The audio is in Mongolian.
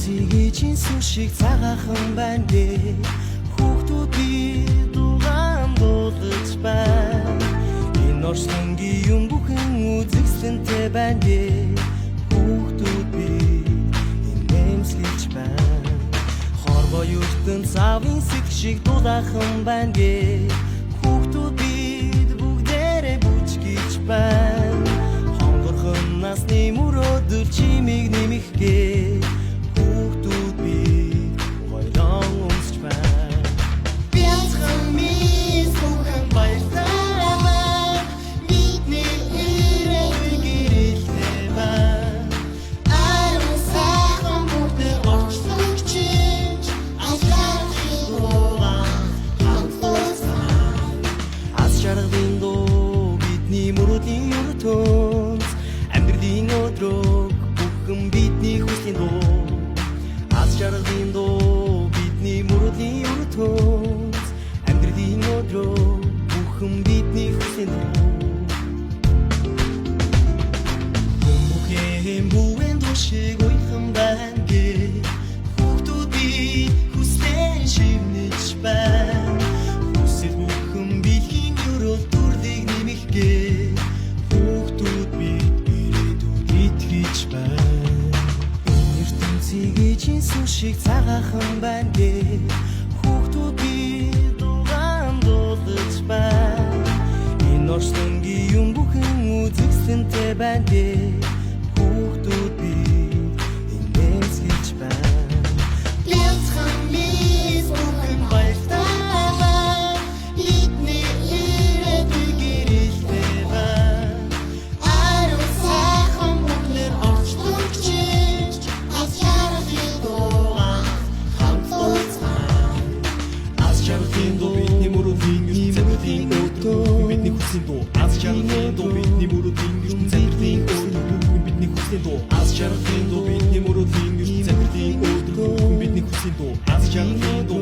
Цэгийн сүшиг цагаахан байна гэ хүүхдүүд би дугаан дуулж байна энэ орсонгийн юм бүхэн үзэгсэнтэй байна гэ хүүхдүүд би нэмслэж байна хорвоо ертөн цавын сэт шиг дулаахан байна гэ хүүхдүүд бид бүгдээрээ бүжгийж байна хонгорхон насны мөрөөдөл чимиг нэмэх гэ Амьдралын өдрөг бүхэн бидний хүслийн дуу аз жаргалын дуу бидний мөрөдлийн өртөөс амьдралын өдрөг бүхэн бидний хүслийн дуу бүхэн бүхэн душиг уйхан байна гэ хүүхдүүд би хүслэн шивнэж байна хүсэл бүхэн биеийн өрөөл дүрлийг нэмэх гэ Цэгийн сүшиг цагаахан байна гэ хүүхдүүд би дугаан дуулж байна энэ орсонгийн юм бүхэн үзэгсэнтэй байна гэ хүүхдүүд би нэмслэж байна Янцхан мис бүхэн баяртай бидний ирээдүй гэрэлтэй байна ариун сайхан бүхнэр орчлогч бидний хүслийн дуу аз жаргалын дуу бидний мөрөдлийн ертөнц амьдралын өдөр бидний хүслийн дуу аз жаргалын дуу бидний мөрөдлийн ертөнц амьдралын өдөр бидний хүслийн дуу аз жаргалын дуу